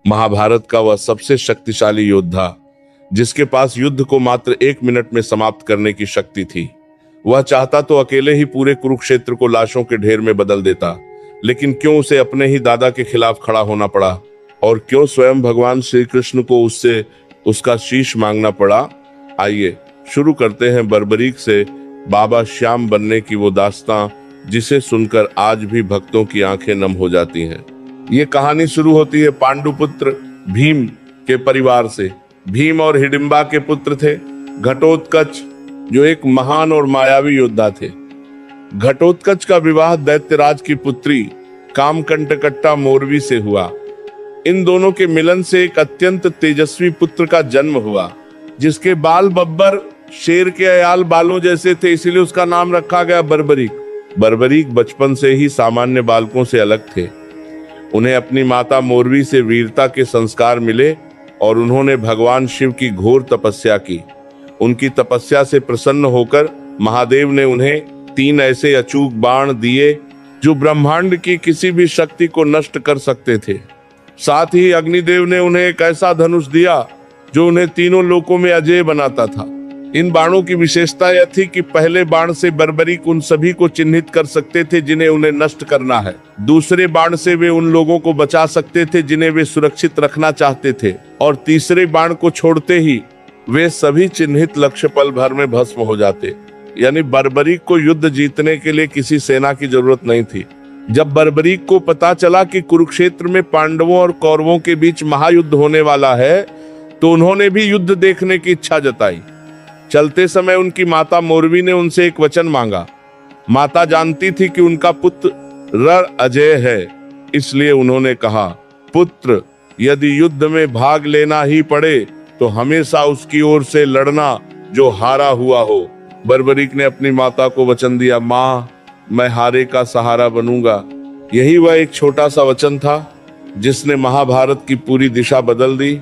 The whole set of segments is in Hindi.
महाभारत का वह सबसे शक्तिशाली योद्धा, जिसके पास युद्ध को मात्र 1 मिनट में समाप्त करने की शक्ति थी। वह चाहता तो अकेले ही पूरे कुरुक्षेत्र को लाशों के ढेर में बदल देता, लेकिन क्यों उसे अपने ही दादा के खिलाफ खड़ा होना पड़ा, और क्यों स्वयं भगवान श्री कृष्ण को उससे उसका शीश मांगना पड़ा। आइए शुरू करते हैं बर्बरीक से बाबा श्याम बनने की वो दास्तां, जिसे सुनकर आज भी भक्तों की आंखें नम हो जाती हैं। ये कहानी शुरू होती है पांडुपुत्र भीम के परिवार से। भीम और हिडिंबा के पुत्र थे घटोत्कच, जो एक महान और मायावी योद्धा थे। घटोत्कच का विवाह दैत्यराज की पुत्री कामकंटकट्टा मोरवी से हुआ। इन दोनों के मिलन से एक अत्यंत तेजस्वी पुत्र का जन्म हुआ, जिसके बाल बब्बर शेर के अयाल बालों जैसे थे, इसीलिए उसका नाम रखा गया बर्बरीक। बर्बरीक बचपन से ही सामान्य बालकों से अलग थे। उन्हें अपनी माता मोरवी से वीरता के संस्कार मिले और उन्होंने भगवान शिव की घोर तपस्या की। उनकी तपस्या से प्रसन्न होकर महादेव ने उन्हें 3 ऐसे अचूक बाण दिए जो ब्रह्मांड की किसी भी शक्ति को नष्ट कर सकते थे। साथ ही अग्निदेव ने उन्हें एक ऐसा धनुष दिया जो उन्हें तीनों लोकों में अजेय बनाता था। इन बाणों की विशेषता यह थी कि पहले बाण से बर्बरीक उन सभी को चिन्हित कर सकते थे जिन्हें उन्हें नष्ट करना है। दूसरे बाण से वे उन लोगों को बचा सकते थे जिन्हें वे सुरक्षित रखना चाहते थे, और तीसरे बाण को छोड़ते ही वे सभी चिन्हित लक्ष्य पल भर में भस्म हो जाते। यानी बर्बरीक को युद्ध जीतने के लिए किसी सेना की जरूरत नहीं थी। जब बर्बरीक को पता चला कि कुरुक्षेत्र में पांडवों और कौरवों के बीच महायुद्ध होने वाला है, तो उन्होंने भी युद्ध देखने की इच्छा जताई। चलते समय उनकी माता मोरवी ने उनसे एक वचन मांगा। माता जानती थी कि उनका पुत्र रण अजय है, इसलिए उन्होंने कहा, पुत्र, यदि युद्ध में भाग लेना ही पड़े तो हमेशा उसकी ओर से लड़ना जो हारा हुआ हो। बर्बरीक ने अपनी माता को वचन दिया, माँ, मैं हारे का सहारा बनूंगा। यही वह एक छोटा सा वचन था जिसने महाभारत की पूरी दिशा बदल दी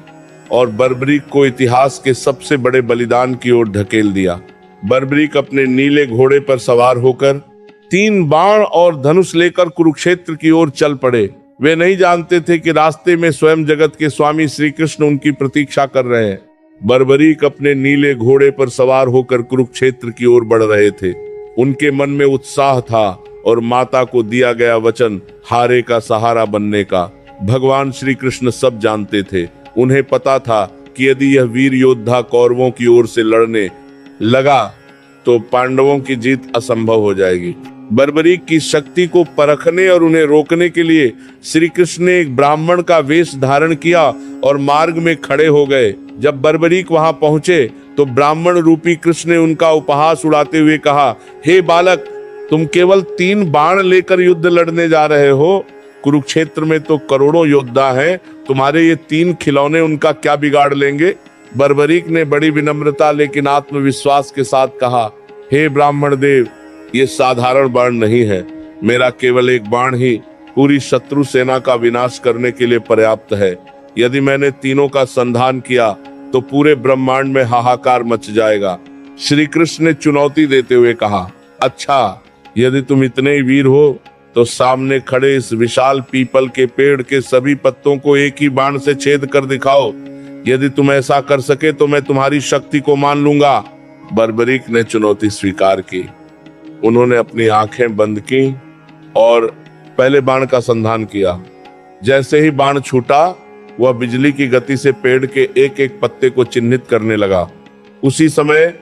और बर्बरीक को इतिहास के सबसे बड़े बलिदान की ओर ढकेल दिया। बर्बरीक अपने नीले घोड़े पर सवार होकर 3 बाण और धनुष लेकर कुरुक्षेत्र की ओर चल पड़े। वे नहीं जानते थे कि रास्ते में स्वयं जगत के स्वामी श्री कृष्ण उनकी प्रतीक्षा कर रहे हैं। बर्बरीक अपने नीले घोड़े पर सवार होकर कुरुक्षेत्र की ओर बढ़ रहे थे। उनके मन में उत्साह था और माता को दिया गया वचन हारे का सहारा बनने का। भगवान श्री कृष्ण सब जानते थे। उन्हें पता था कि यदि यह वीर योद्धा कौरवों की ओर से लड़ने लगा तो पांडवों की जीत असंभव हो जाएगी। बर्बरीक की शक्ति को परखने और उन्हें रोकने के लिए श्री कृष्ण ने एक ब्राह्मण का वेश धारण किया और मार्ग में खड़े हो गए। जब बर्बरीक वहां पहुंचे तो ब्राह्मण रूपी कृष्ण ने उनका उपहास उड़ाते हुए कहा, हे बालक, तुम केवल 3 बाण लेकर युद्ध लड़ने जा रहे हो? कुरुक्षेत्र में तो करोड़ों योद्धा हैं, तुम्हारे ये 3 खिलौने उनका क्या बिगाड़ लेंगे? बर्बरीक ने बड़ी विनम्रता लेकिन आत्मविश्वास के साथ कहा, हे ब्राह्मण देव, ये साधारण बाण नहीं है। मेरा केवल एक बाण ही पूरी शत्रु सेना का विनाश करने के लिए पर्याप्त है। यदि मैंने तीनों का संधान किया तो पूरे ब्रह्मांड में हाहाकार मच जाएगा। श्री कृष्ण ने चुनौती देते हुए कहा, अच्छा, यदि तुम इतने ही वीर हो तो सामने खड़े इस विशाल पीपल के पेड़ के सभी पत्तों को एक ही बाण से छेद कर दिखाओ। यदि तुम ऐसा कर सके तो मैं तुम्हारी शक्ति को मान लूंगा। बर्बरीक ने चुनौती स्वीकार की। उन्होंने अपनी आंखें बंद की और पहले बाण का संधान किया। जैसे ही बाण छूटा, वह बिजली की गति से पेड़ के एक एक पत्ते को चिन्हित करने लगा। उसी समय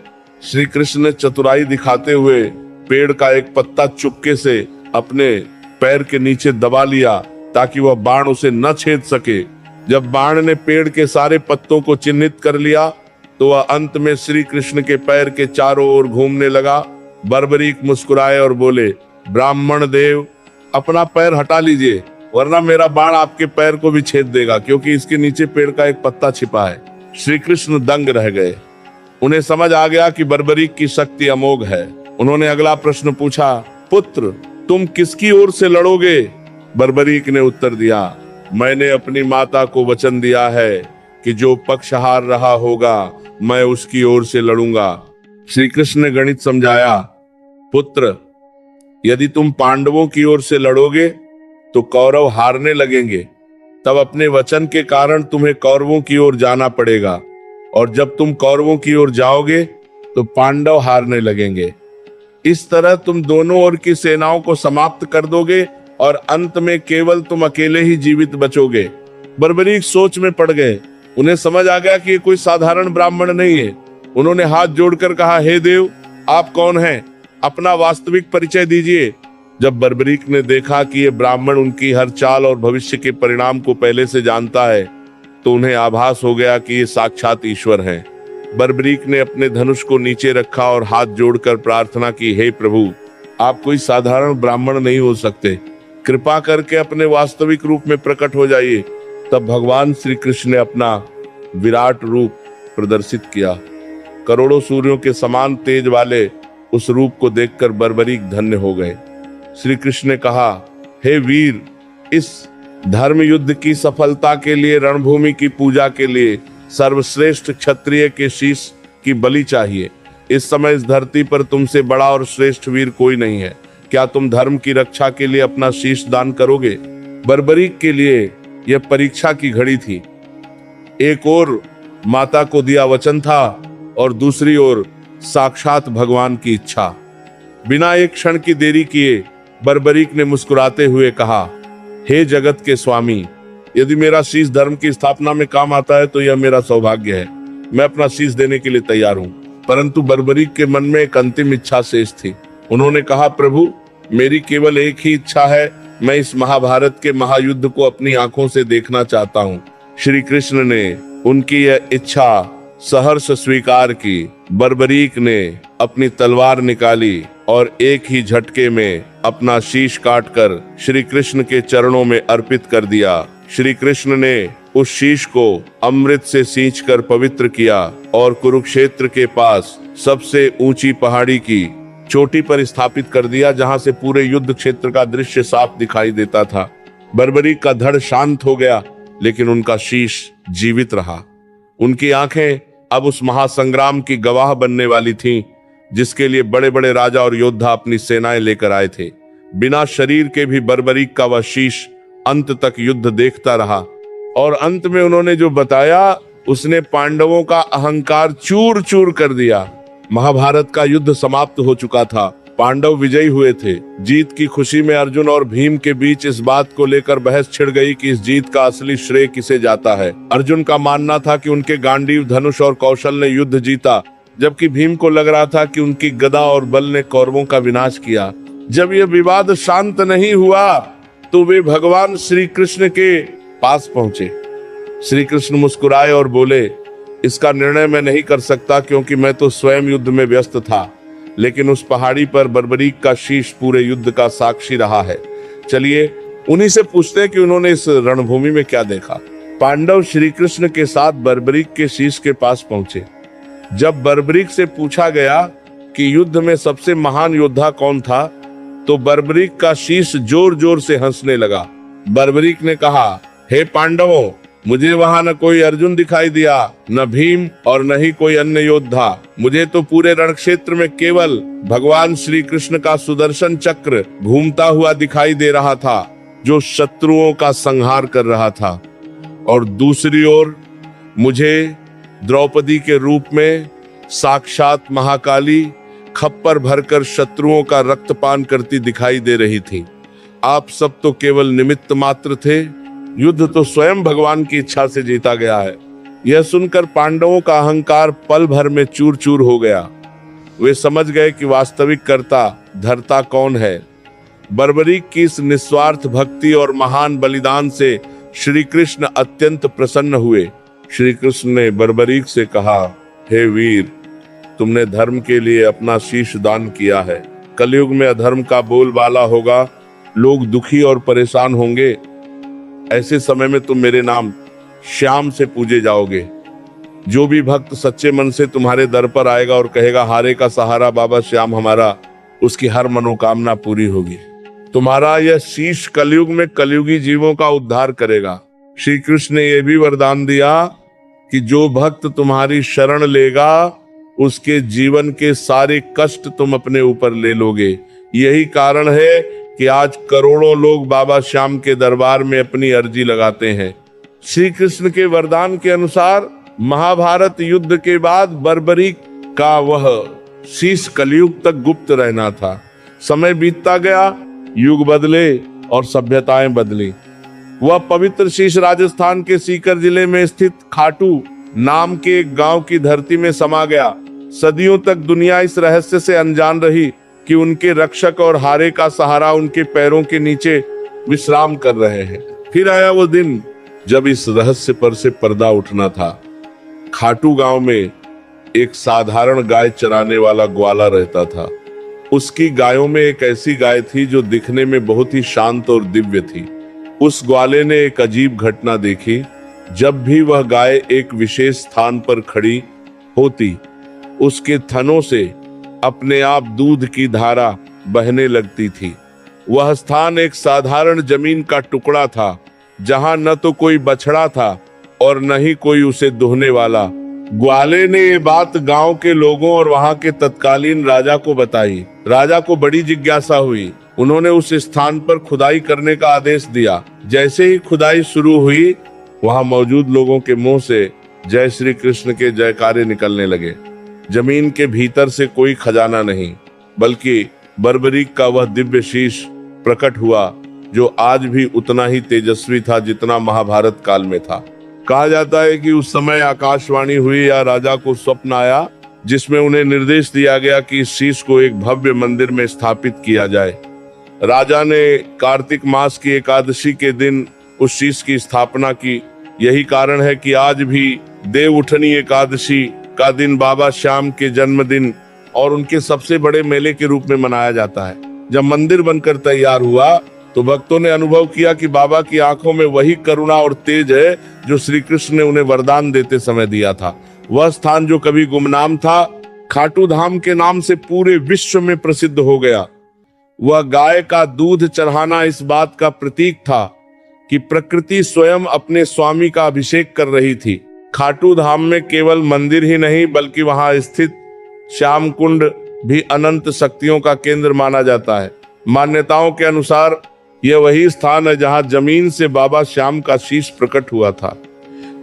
श्री कृष्ण ने चतुराई दिखाते हुए पेड़ का एक पत्ता चुपके से अपने पैर के नीचे दबा लिया ताकि वह बाण उसे न छेद सके। जब बाण ने पेड़ के सारे पत्तों को चिन्हित कर लिया तो वह अंत में श्री कृष्ण के पैर के चारों ओर घूमने लगा। बर्बरीक मुस्कुराए और बोले, ब्राह्मण देव, अपना पैर हटा लीजिए, वरना मेरा बाण आपके पैर को भी छेद देगा, क्योंकि इसके नीचे पेड़ का एक पत्ता छिपा है। श्री कृष्ण दंग रह गए। उन्हें समझ आ गया कि बर्बरीक की शक्ति अमोघ है। उन्होंने अगला प्रश्न पूछा, पुत्र, तुम किसकी ओर से लड़ोगे? बर्बरीक ने उत्तर दिया, मैंने अपनी माता को वचन दिया है कि जो पक्ष हार रहा होगा मैं उसकी ओर से लड़ूंगा। श्री कृष्ण ने गणित समझाया, पुत्र, यदि तुम पांडवों की ओर से लड़ोगे तो कौरव हारने लगेंगे, तब अपने वचन के कारण तुम्हें कौरवों की ओर जाना पड़ेगा, और जब तुम कौरवों की ओर जाओगे तो पांडव हारने लगेंगे। इस तरह तुम दोनों ओर की सेनाओं को समाप्त कर दोगे और अंत में केवल तुम अकेले ही जीवित बचोगे। बर्बरीक सोच में पड़ गए। उन्हें समझ आ गया कि ये कोई साधारण ब्राह्मण नहीं है। उन्होंने हाथ जोड़कर कहा, हे देव, आप कौन हैं? अपना वास्तविक परिचय दीजिए। जब बर्बरीक ने देखा कि ये ब्राह्मण उनकी हर चाल और भविष्य के परिणाम को पहले से जानता है, तो उन्हें आभास हो गया कि ये साक्षात ईश्वर हैं। बर्बरीक ने अपने धनुष को नीचे रखा और हाथ जोड़कर प्रार्थना की, हे प्रभु, आप कोई साधारण ब्राह्मण नहीं हो सकते। कृपा करके अपने वास्तविक रूप में प्रकट हो जाइए। तब भगवान श्री कृष्ण ने अपना विराट रूप प्रदर्शित किया। करोड़ों सूर्यों के समान तेज वाले उस रूप को देखकर बर्बरीक धन्य हो गए। श्री कृष्ण ने कहा, हे वीर, इस धर्म युद्ध की सफलता के लिए, रणभूमि की पूजा के लिए सर्वश्रेष्ठ क्षत्रिय के शीश की बलि चाहिए। इस समय इस धरती पर तुमसे बड़ा और श्रेष्ठ वीर कोई नहीं है। क्या तुम धर्म की रक्षा के लिए अपना शीश दान करोगे? बर्बरीक के लिए यह परीक्षा की घड़ी थी। एक ओर माता को दिया वचन था और दूसरी ओर साक्षात भगवान की इच्छा। बिना एक क्षण की देरी किए बर्बरीक ने मुस्कुराते हुए कहा, हे जगत के स्वामी, यदि मेरा शीश धर्म की स्थापना में काम आता है तो यह मेरा सौभाग्य है। मैं अपना शीश देने के लिए तैयार हूँ। परंतु बर्बरीक के मन में एक अंतिम इच्छा शेष थी। उन्होंने कहा, प्रभु, मेरी केवल एक ही इच्छा है। मैं इस महाभारत के महायुद्ध को अपनी आंखों से देखना चाहता हूँ। श्री कृष्ण ने उनकी यह इच्छा सहर्ष स्वीकार की। बर्बरीक ने अपनी तलवार निकाली और एक ही झटके में अपना शीश काटकर श्री कृष्ण के चरणों में अर्पित कर दिया। श्री कृष्ण ने उस शीश को अमृत से सींचकर पवित्र किया और कुरुक्षेत्र के पास सबसे ऊंची पहाड़ी की चोटी पर स्थापित कर दिया, जहां से पूरे युद्ध क्षेत्र का दृश्य साफ दिखाई देता था। बर्बरीक का धड़ शांत हो गया, लेकिन उनका शीश जीवित रहा। उनकी आंखें अब उस महासंग्राम की गवाह बनने वाली थीं, जिसके लिए बड़े बड़े राजा और योद्धा अपनी सेनाएं लेकर आए थे। बिना शरीर के भी बर्बरीक का वह शीश अंत तक युद्ध देखता रहा, और अंत में उन्होंने जो बताया उसने पांडवों का अहंकार चूर चूर कर दिया। महाभारत का युद्ध समाप्त हो चुका था। पांडव विजयी हुए थे। जीत की खुशी में अर्जुन और भीम के बीच इस बात को लेकर बहस छिड़ गई कि इस जीत का असली श्रेय किसे जाता है। अर्जुन का मानना था कि उनके गांडीव, धनुष और कौशल ने युद्ध जीता, जबकि भीम को लग रहा था कि उनकी गदा और बल ने कौरवों का विनाश किया। जब यह विवाद शांत नहीं हुआ तो वे भगवान श्री कृष्ण के पास पहुंचे। श्री कृष्ण मुस्कुराए और बोले, इसका निर्णय मैं नहीं कर सकता, क्योंकि मैं तो स्वयं युद्ध में व्यस्त था। लेकिन उस पहाड़ी पर बर्बरीक का शीश पूरे युद्ध का साक्षी रहा है। चलिए उन्हीं से पूछते हैं कि उन्होंने इस रणभूमि में क्या देखा। पांडव श्री कृष्ण के साथ बर्बरीक के शीश के पास पहुंचे। जब बर्बरीक से पूछा गया कि युद्ध में सबसे महान योद्धा कौन था, तो बर्बरीक का शीश जोर जोर से हंसने लगा। बर्बरीक ने कहा, हे पांडवों, मुझे वहां न कोई अर्जुन दिखाई दिया, न भीम और न ही कोई अन्य योद्धा। मुझे तो पूरे रणक्षेत्र में केवल भगवान श्री कृष्ण का सुदर्शन चक्र घूमता हुआ दिखाई दे रहा था, जो शत्रुओं का संहार कर रहा था। और दूसरी ओर मुझे द्रौपदी के रूप में साक्षात महाकाली खप्पर भरकर शत्रुओं का रक्तपान करती दिखाई दे रही थी। आप सब तो केवल निमित्त मात्र थे। युद्ध तो स्वयं भगवान की इच्छा से जीता गया है। यह सुनकर पांडवों का अहंकार पल भर में चूर चूर हो गया। वे समझ गए कि वास्तविक कर्ता धर्ता कौन है। बर्बरीक की इस निस्वार्थ भक्ति और महान बलिदान से श्री कृष्ण अत्यंत प्रसन्न हुए। श्री कृष्ण ने बर्बरीक से कहा, हे वीर, तुमने धर्म के लिए अपना शीश दान किया है। कलयुग में अधर्म का बोलबाला होगा, लोग दुखी और परेशान होंगे। ऐसे समय में तुम मेरे नाम श्याम से पूजे जाओगे। जो भी भक्त सच्चे मन से तुम्हारे दर पर आएगा और कहेगा, हारे का सहारा बाबा श्याम हमारा, उसकी हर मनोकामना पूरी होगी। तुम्हारा यह शीश कलयुग में कलयुगी जीवों का उद्धार करेगा। श्री कृष्ण ने यह भी वरदान दिया कि जो भक्त तुम्हारी शरण लेगा, उसके जीवन के सारे कष्ट तुम अपने ऊपर ले लोगे। यही कारण है कि आज करोड़ों लोग बाबा श्याम के दरबार में अपनी अर्जी लगाते हैं। श्री कृष्ण के वरदान के अनुसार महाभारत युद्ध के बाद बर्बरी का वह शीश कलयुग तक गुप्त रहना था। समय बीतता गया, युग बदले और सभ्यताएं बदली। वह पवित्र शीश राजस्थान के सीकर जिले में स्थित खाटू नाम के एक गांव की धरती में समा गया। सदियों तक दुनिया इस रहस्य से अनजान रही कि उनके रक्षक और हारे का सहारा उनके पैरों के नीचे विश्राम कर रहे हैं। फिर आया वो दिन जब इस रहस्य पर से पर्दा उठना था। खाटू गांव में एक साधारण गाय चराने वाला ग्वाला रहता था। उसकी गायों में एक ऐसी गाय थी जो दिखने में बहुत ही शांत और दिव्य थी। उस ग्वाले ने एक अजीब घटना देखी। जब भी वह गाय एक विशेष स्थान पर खड़ी होती, उसके थनों से अपने आप दूध की धारा बहने लगती थी। वह स्थान एक साधारण जमीन का टुकड़ा था, जहां न तो कोई बछड़ा था और न ही कोई उसे दुहने वाला। ग्वाले ने ये बात गांव के लोगों और वहां के तत्कालीन राजा को बताई। राजा को बड़ी जिज्ञासा हुई। उन्होंने उस स्थान पर खुदाई करने का आदेश दिया। जैसे ही खुदाई शुरू हुई, वहां मौजूद लोगों के मुंह से जय श्री कृष्ण के जयकारे निकलने लगे। जमीन के भीतर से कोई खजाना नहीं, बल्कि बर्बरीक का वह दिव्य शीश प्रकट हुआ, जो आज भी उतना ही तेजस्वी था जितना महाभारत काल में था। कहा जाता है कि उस समय आकाशवाणी हुई या राजा को स्वप्न आया, जिसमें उन्हें निर्देश दिया गया कि इस शीश को एक भव्य मंदिर में स्थापित किया जाए। राजा ने कार्तिक मास की एकादशी के दिन उस शीश की स्थापना की। यही कारण है कि आज भी देव उठनी एकादशी का दिन बाबा श्याम के जन्मदिन और उनके सबसे बड़े मेले के रूप में मनाया जाता है। जब मंदिर बनकर तैयार हुआ तो भक्तों ने अनुभव किया कि बाबा की आंखों में वही करुणा और तेज है जो श्री कृष्ण ने उन्हें वरदान देते समय दिया था। वह स्थान जो कभी गुमनाम था, खाटू धाम के नाम से पूरे विश्व में प्रसिद्ध हो गया। वह गाय का दूध चढ़ाना इस बात का प्रतीक था कि प्रकृति स्वयं अपने स्वामी का अभिषेक कर रही थी। खाटू धाम में केवल मंदिर ही नहीं, बल्कि वहां स्थित श्याम कुंड भी अनंत शक्तियों का केंद्र माना जाता है। मान्यताओं के अनुसार यह वही स्थान है जहां जमीन से बाबा श्याम का शीश प्रकट हुआ था।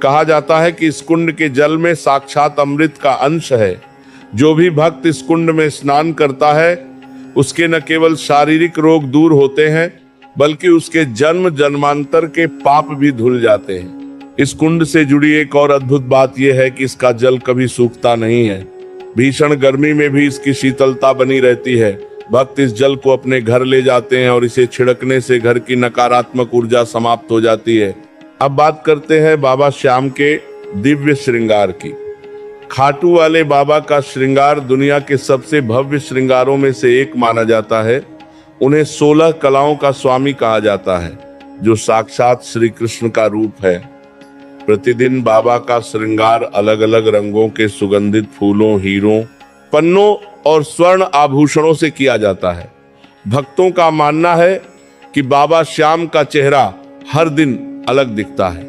कहा जाता है कि इस कुंड के जल में साक्षात अमृत का अंश है। जो भी भक्त इस कुंड में स्नान करता है, उसके न केवल शारीरिक रोग दूर होते हैं, बल्कि उसके जन्म जन्मांतर के पाप भी धुल जाते हैं। इस कुंड से जुड़ी एक और अद्भुत बात यह है कि इसका जल कभी सूखता नहीं है। भीषण गर्मी में भी इसकी शीतलता बनी रहती है। भक्त इस जल को अपने घर ले जाते हैं और इसे छिड़कने से घर की नकारात्मक ऊर्जा समाप्त हो जाती है। अब बात करते हैं बाबा श्याम के दिव्य श्रृंगार की। खाटू वाले बाबा का श्रृंगार दुनिया के सबसे भव्य श्रृंगारों में से एक माना जाता है। उन्हें 16 कलाओं का स्वामी कहा जाता है, जो साक्षात श्री कृष्ण का रूप है। प्रतिदिन बाबा का श्रृंगार अलग अलग रंगों के सुगंधित फूलों, हीरों, पन्नों और स्वर्ण आभूषणों से किया जाता है। भक्तों का मानना है कि बाबा श्याम का चेहरा हर दिन अलग दिखता है।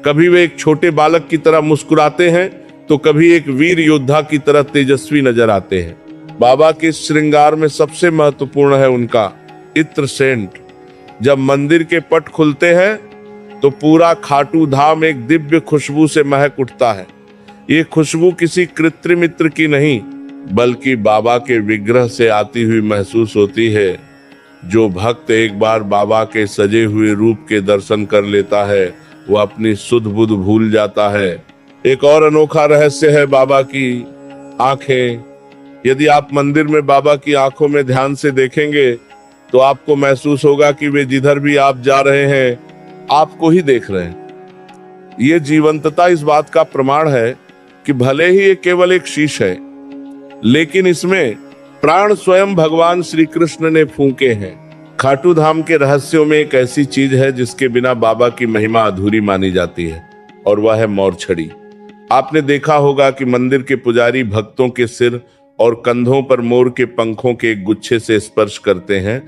कभी वे एक छोटे बालक की तरह मुस्कुराते हैं, तो कभी एक वीर योद्धा की तरह तेजस्वी नजर आते हैं। बाबा के श्रृंगार में सबसे महत्वपूर्ण है उनका इत्र सेंट। जब मंदिर के पट खुलते हैं तो पूरा खाटू धाम एक दिव्य खुशबू से महक उठता है। ये खुशबू किसी कृत्रिम इत्र की नहीं, बल्कि बाबा के विग्रह से आती हुई महसूस होती है। जो भक्त एक बार बाबा के सजे हुए रूप के दर्शन कर लेता है, वह अपनी सुध बुध भूल जाता है। एक और अनोखा रहस्य है बाबा की आंखें। यदि आप मंदिर में बाबा की आंखों में ध्यान से देखेंगे तो आपको महसूस होगा कि वे जिधर भी आप जा रहे हैं, आपको ही देख रहे हैं। ये जीवंतता इस बात का प्रमाण है कि भले ही ये केवल एक शीश है, लेकिन इसमें प्राण स्वयं भगवान श्री कृष्ण ने फूंके हैं। खाटू धाम के रहस्यों में एक ऐसी चीज है जिसके बिना बाबा की महिमा अधूरी मानी जाती है, और वह है मोरछड़ी। आपने देखा होगा कि मंदिर के पुजारी भक्तों के सिर और कंधों पर मोर के पंखों के एक गुच्छे से स्पर्श करते हैं,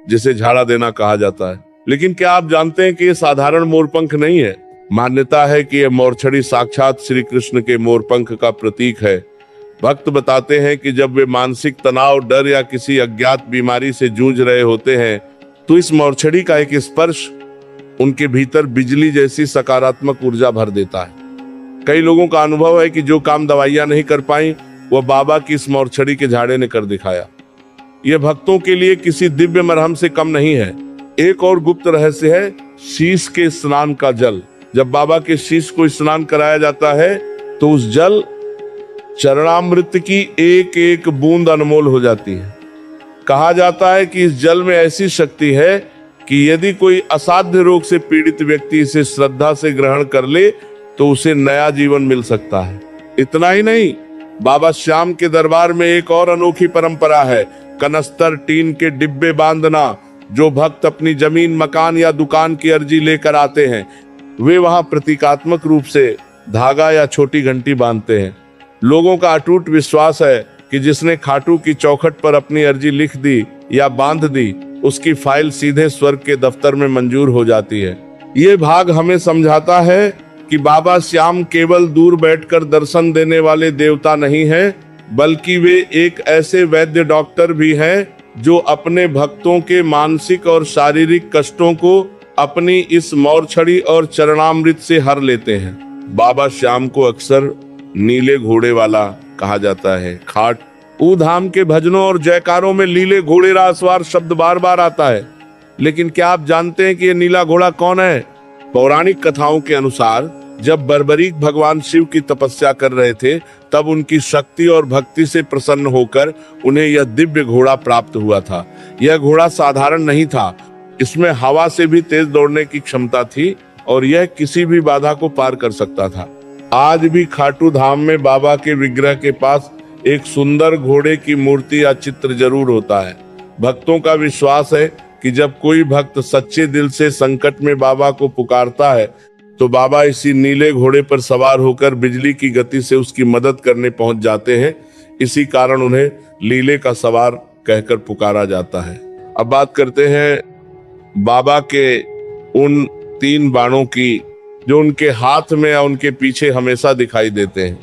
जिसे झाड़ा देना कहा जाता है। लेकिन क्या आप जानते हैं कि ये साधारण मोरपंख नहीं है? मान्यता है कि यह मोरछड़ी साक्षात श्री कृष्ण के मोरपंख का प्रतीक है। भक्त बताते हैं कि जब वे मानसिक तनाव, डर या किसी अज्ञात बीमारी से जूझ रहे होते हैं, तो इस मोरछड़ी का एक स्पर्श उनके भीतर बिजली जैसी सकारात्मक ऊर्जा भर देता है। कई लोगों का अनुभव है कि जो काम दवाइयां नहीं कर पाई वह बाबा की इस मोरछड़ी के झाड़े ने कर दिखाया। यह भक्तों के लिए किसी दिव्य मरहम से कम नहीं है। एक और गुप्त रहस्य है शीश के स्नान का जल। जब बाबा के शीश को स्नान कराया जाता है तो उस जल चरणामृत की एक एक बूंद अनमोल हो जाती है। कहा जाता है कि इस जल में ऐसी शक्ति है कि यदि कोई असाध्य रोग से पीड़ित व्यक्ति इसे श्रद्धा से ग्रहण कर ले तो उसे नया जीवन मिल सकता है। इतना ही नहीं, बाबा श्याम के दरबार में एक और अनोखी परंपरा है कनस्तर टीन के डिब्बे बांधना। जो भक्त अपनी जमीन मकान या दुकान की अर्जी लेकर आते हैं वे वहां प्रतीकात्मक रूप से धागा या छोटी घंटी बांधते हैं। लोगों का अटूट विश्वास है कि जिसने खाटू की चौखट पर अपनी अर्जी लिख दी या बांध दी उसकी फाइल सीधे स्वर्ग के दफ्तर में मंजूर हो जाती है। ये भाग हमें समझाता है कि बाबा श्याम केवल दूर बैठकर दर्शन देने वाले देवता नहीं है, बल्कि वे एक ऐसे वैद्य डॉक्टर भी हैं जो अपने भक्तों के मानसिक और शारीरिक कष्टों को अपनी इस मोरछड़ी और चरणामृत से हर लेते हैं। बाबा श्याम को अक्सर नीले घोड़े वाला कहा जाता है। खाट ऊ धाम के भजनों और जयकारों में नीले घोड़े रासवार शब्द बार बार आता है। लेकिन क्या आप जानते हैं कि ये नीला घोड़ा कौन है? पौराणिक कथाओं के अनुसार जब बर्बरीक भगवान शिव की तपस्या कर रहे थे तब उनकी शक्ति और भक्ति से प्रसन्न होकर उन्हें यह दिव्य घोड़ा प्राप्त हुआ था। यह घोड़ा साधारण नहीं था, इसमें हवा से भी तेज दौड़ने की क्षमता थी और यह किसी भी बाधा को पार कर सकता था। आज भी खाटू धाम में बाबा के विग्रह के पास एक सुंदर घोड़े की मूर्ति या चित्र जरूर होता है। भक्तों का विश्वास है कि जब कोई भक्त सच्चे दिल से संकट में बाबा को पुकारता है तो बाबा इसी नीले घोड़े पर सवार होकर बिजली की गति से उसकी मदद करने पहुंच जाते हैं। इसी कारण उन्हें लीले का सवार कहकर पुकारा जाता है। अब बात करते हैं बाबा के उन 3 बाणों की जो उनके हाथ में या उनके पीछे हमेशा दिखाई देते हैं।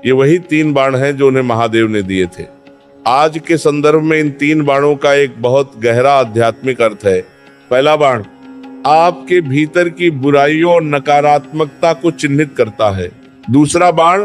ये वही 3 बाण हैं जो उन्हें महादेव ने दिए थे। आज के संदर्भ में इन 3 बाणों का एक बहुत गहरा आध्यात्मिक अर्थ है। पहला बाण आपके भीतर की बुराइयों और नकारात्मकता को चिन्हित करता है। दूसरा बाण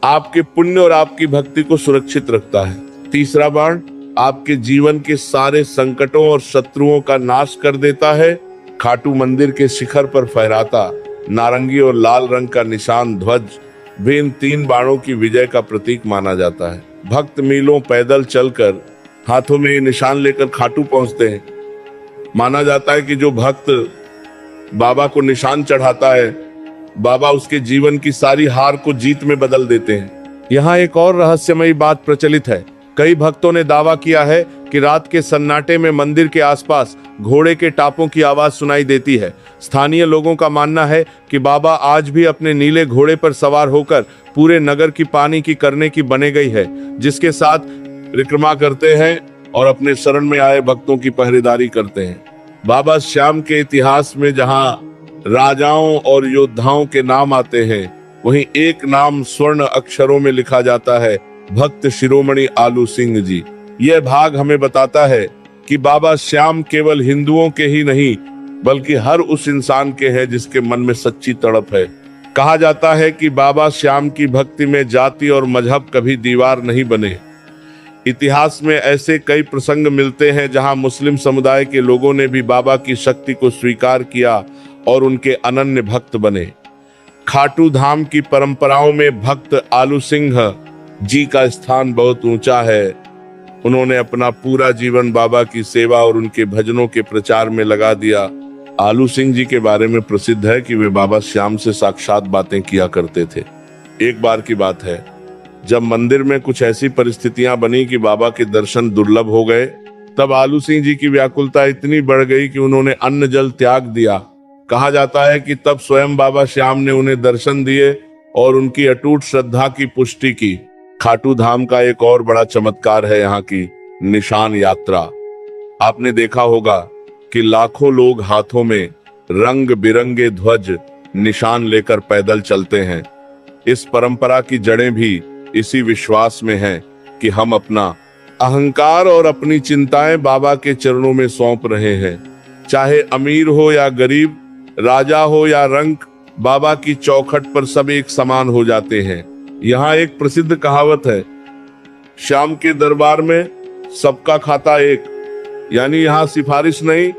आपके पुण्य और आपकी भक्ति को सुरक्षित रखता है। तीसरा बाण आपके जीवन के सारे संकटों और शत्रुओं का नाश कर देता है। खाटू मंदिर के शिखर पर फहराता नारंगी और लाल रंग का निशान ध्वज भी इन 3 बाणों की विजय का प्रतीक माना जाता है। भक्त मीलों पैदल चलकर हाथों में ये निशान लेकर खाटू पहुंचते हैं। माना जाता है कि जो भक्त बाबा को निशान चढ़ाता है बाबा उसके जीवन की सारी हार को जीत में बदल देते हैं। यहाँ एक और रहस्यमयी बात प्रचलित है। कई भक्तों ने दावा किया है कि रात के सन्नाटे में मंदिर के आसपास घोड़े के टापों की आवाज सुनाई देती है। स्थानीय लोगों का मानना है कि बाबा आज भी अपने नीले घोड़े पर सवार होकर पूरे नगर की पानी की करने की बने गई है, जिसके साथ परिक्रमा करते हैं और अपने शरण में आए भक्तों की पहरेदारी करते हैं। बाबा श्याम के इतिहास में जहां राजाओं और योद्धाओं के नाम आते हैं वहीं एक नाम स्वर्ण अक्षरों में लिखा जाता है, भक्त शिरोमणि आलू सिंह जी। यह भाग हमें बताता है कि बाबा श्याम केवल हिंदुओं के ही नहीं बल्कि हर उस इंसान के हैं जिसके मन में सच्ची तड़प है। कहा जाता है कि बाबा श्याम की भक्ति में जाति और मजहब कभी दीवार नहीं बने। इतिहास में ऐसे कई प्रसंग मिलते हैं जहां मुस्लिम समुदाय के लोगों ने भी बाबा की शक्ति को स्वीकार किया और उनके अनन्य भक्त बने। खाटू धाम की परंपराओं में भक्त आलू सिंह जी का स्थान बहुत ऊंचा है। उन्होंने अपना पूरा जीवन बाबा की सेवा और उनके भजनों के प्रचार में लगा दिया। आलू सिंह जी के बारे में प्रसिद्ध है कि वे बाबा श्याम से साक्षात बातें किया करते थे। एक बार की बात है जब मंदिर में कुछ ऐसी परिस्थितियां बनी कि बाबा के दर्शन दुर्लभ हो गए, तब आलू सिंह जी की व्याकुलता इतनी बढ़ गई कि उन्होंने अन्न जल त्याग दिया। कहा जाता है कि तब स्वयं बाबा श्याम ने उन्हें दर्शन दिए और उनकी अटूट श्रद्धा की पुष्टि की। खाटू धाम का एक और बड़ा चमत्कार है यहाँ की निशान यात्रा। आपने देखा होगा कि लाखों लोग हाथों में रंग बिरंगे ध्वज निशान लेकर पैदल चलते हैं। इस परंपरा की जड़ें भी इसी विश्वास में हैं कि हम अपना अहंकार और अपनी चिंताएं बाबा के चरणों में सौंप रहे हैं। चाहे अमीर हो या गरीब, राजा हो या रंक, बाबा की चौखट पर सब एक समान हो जाते हैं। यहाँ एक प्रसिद्ध कहावत है, श्याम के दरबार में सबका खाता एक। यानी यहाँ सिफारिश नहीं,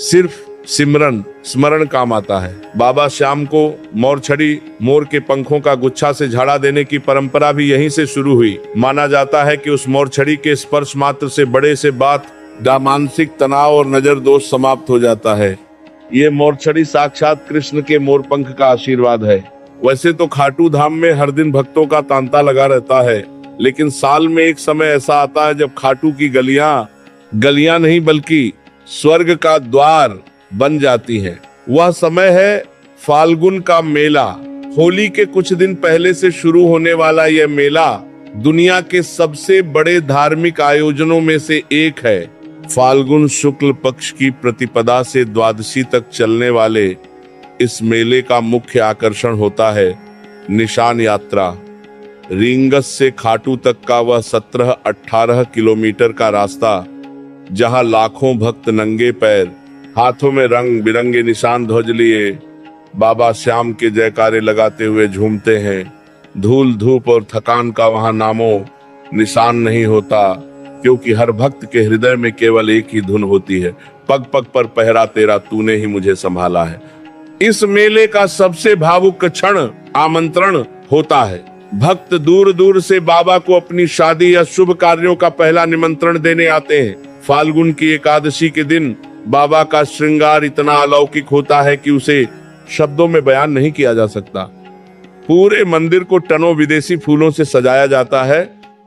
सिर्फ सिमरन स्मरण काम आता है। बाबा श्याम को मोरछड़ी, मोर के पंखों का गुच्छा से झाड़ा देने की परंपरा भी यहीं से शुरू हुई। माना जाता है कि उस मोरछड़ी के स्पर्श मात्र से बड़े से बात का मानसिक तनाव और नजर दोष समाप्त हो जाता है। ये मोरछड़ी साक्षात कृष्ण के मोरपंख का आशीर्वाद है। वैसे तो खाटू धाम में हर दिन भक्तों का तांता लगा रहता है, लेकिन साल में एक समय ऐसा आता है जब खाटू की गलियां नहीं बल्कि स्वर्ग का द्वार बन जाती है। वह समय है फाल्गुन का मेला। होली के कुछ दिन पहले से शुरू होने वाला यह मेला दुनिया के सबसे बड़े धार्मिक आयोजनों में से एक है। फाल्गुन शुक्ल पक्ष की प्रतिपदा से द्वादशी तक चलने वाले इस मेले का मुख्य आकर्षण होता है निशान यात्रा। रींगस से खाटू तक का वह 17-18 किलोमीटर का रास्ता, जहां लाखों भक्त नंगे पैर, हाथों में रंग बिरंगे निशान ध्वज लिए बाबा श्याम के जयकारे लगाते हुए झूमते हैं। धूल धूप और थकान का वहां नामो निशान नहीं होता, क्योंकि हर भक्त के हृदय में केवल एक ही धुन होती है, पग पग पर पहरा तेरा, तूने ही मुझे संभाला है। इस मेले का सबसे भावुक क्षण आमंत्रण होता है। भक्त दूर दूर से बाबा को अपनी शादी या शुभ कार्यों का पहला निमंत्रण देने आते हैं। फाल्गुन की एकादशी के दिन बाबा का श्रृंगार इतना अलौकिक होता है कि उसे शब्दों में बयान नहीं किया जा सकता। पूरे मंदिर को टनों विदेशी फूलों से सजाया जाता है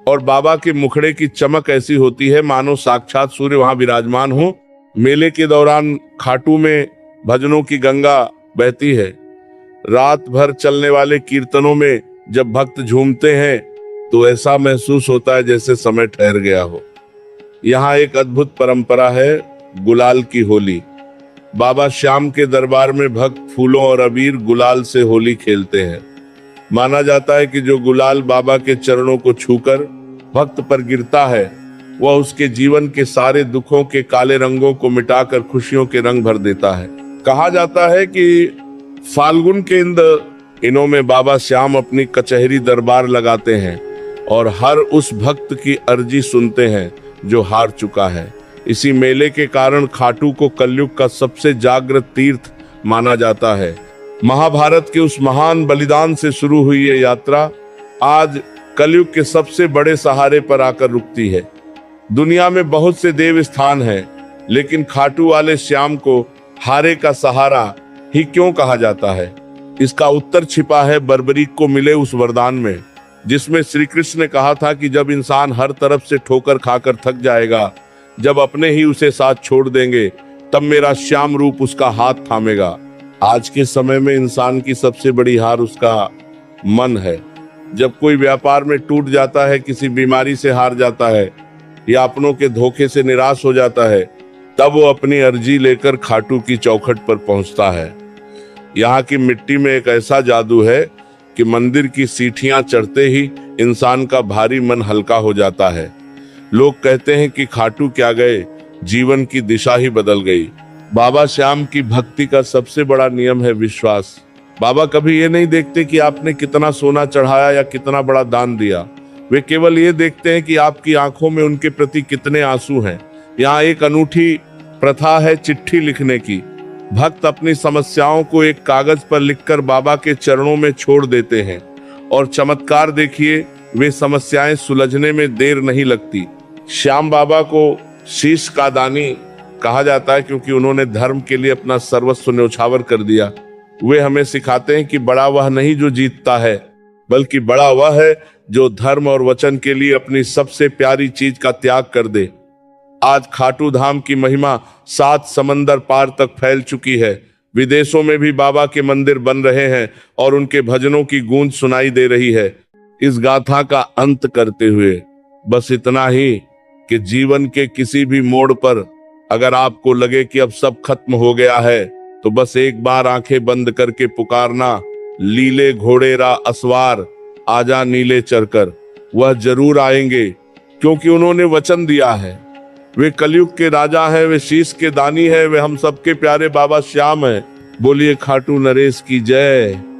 और बाबा के मुखड़े की चमक ऐसी होती है मानो साक्षात सूर्य वहां विराजमान हो। मेले के दौरान खाटू में भजनों की गंगा बहती है। रात भर चलने वाले कीर्तनों में जब भक्त झूमते हैं तो ऐसा महसूस होता है जैसे समय ठहर गया हो। यहाँ एक अद्भुत परंपरा है गुलाल की होली। बाबा श्याम के दरबार में भक्त फूलों और अबीर गुलाल से होली खेलते हैं। माना जाता है कि जो गुलाल बाबा के चरणों को छूकर भक्त पर गिरता है, वह उसके जीवन के सारे दुखों के काले रंगों को मिटाकर खुशियों के रंग भर देता है। कहा जाता है कि फाल्गुन के इन दिनों में बाबा श्याम अपनी कचहरी दरबार लगाते हैं और हर उस भक्त की अर्जी सुनते हैं जो हार चुका है। इसी मेले के कारण खाटू को कलयुग का सबसे जागृत तीर्थ माना जाता है। महाभारत के उस महान बलिदान से शुरू हुई ये यात्रा आज कलयुग के सबसे बड़े सहारे पर आकर रुकती है। दुनिया में बहुत से देव स्थान हैं, लेकिन खाटू वाले श्याम को हारे का सहारा ही क्यों कहा जाता है? इसका उत्तर छिपा है बर्बरीक को मिले उस वरदान में, जिसमें श्री कृष्ण ने कहा था कि जब इंसान हर तरफ से ठोकर खाकर थक जाएगा, जब अपने ही उसे साथ छोड़ देंगे, तब मेरा श्याम रूप उसका हाथ थामेगा। आज के समय में इंसान की सबसे बड़ी हार उसका मन है। जब कोई व्यापार में टूट जाता है, किसी बीमारी से हार जाता है या अपनों के धोखे से निराश हो जाता है, तब वो अपनी अर्जी लेकर खाटू की चौखट पर पहुंचता है। यहाँ की मिट्टी में एक ऐसा जादू है कि मंदिर की सीढ़ियां चढ़ते ही इंसान का भारी मन हल्का हो जाता है। लोग कहते हैं कि खाटू क्या गए, जीवन की दिशा ही बदल गई। बाबा श्याम की भक्ति का सबसे बड़ा नियम है विश्वास। बाबा कभी ये नहीं देखते कि आपने कितना सोना चढ़ाया या कितना बड़ा दान दिया। वे केवल ये देखते हैं कि आपकी आंखों में उनके प्रति कितने आंसू हैं। यहाँ एक अनूठी प्रथा है चिट्ठी लिखने की। भक्त अपनी समस्याओं को एक कागज पर लिखकर बाबा के चरणों में छोड़ देते हैं और चमत्कार देखिए, वे समस्याएं सुलझने में देर नहीं लगती। श्याम बाबा को शीश का दानी कहा जाता है क्योंकि उन्होंने धर्म के लिए अपना सर्वस्व न्यौछावर कर दिया। वे हमें सिखाते हैं कि बड़ा वह नहीं जो जीतता है, बल्कि बड़ा वह है जो धर्म और वचन के लिए अपनी सबसे प्यारी चीज का त्याग कर दे। आज खाटू धाम की महिमा 7 समंदर पार तक फैल चुकी है। विदेशों में भी बाबा के मंदिर बन रहे हैं और उनके भजनों की गूंज सुनाई दे रही है। इस गाथा का अंत करते हुए बस इतना ही कि जीवन के किसी भी मोड़ पर अगर आपको लगे कि अब सब खत्म हो गया है, तो बस एक बार आंखें बंद करके पुकारना, लीले घोड़ेरा असवार आजा नीले चढ़कर। वह जरूर आएंगे, क्योंकि उन्होंने वचन दिया है। वे कलयुग के राजा हैं, वे शीश के दानी है, वे हम सबके प्यारे बाबा श्याम हैं। बोलिए खाटू नरेश की जय।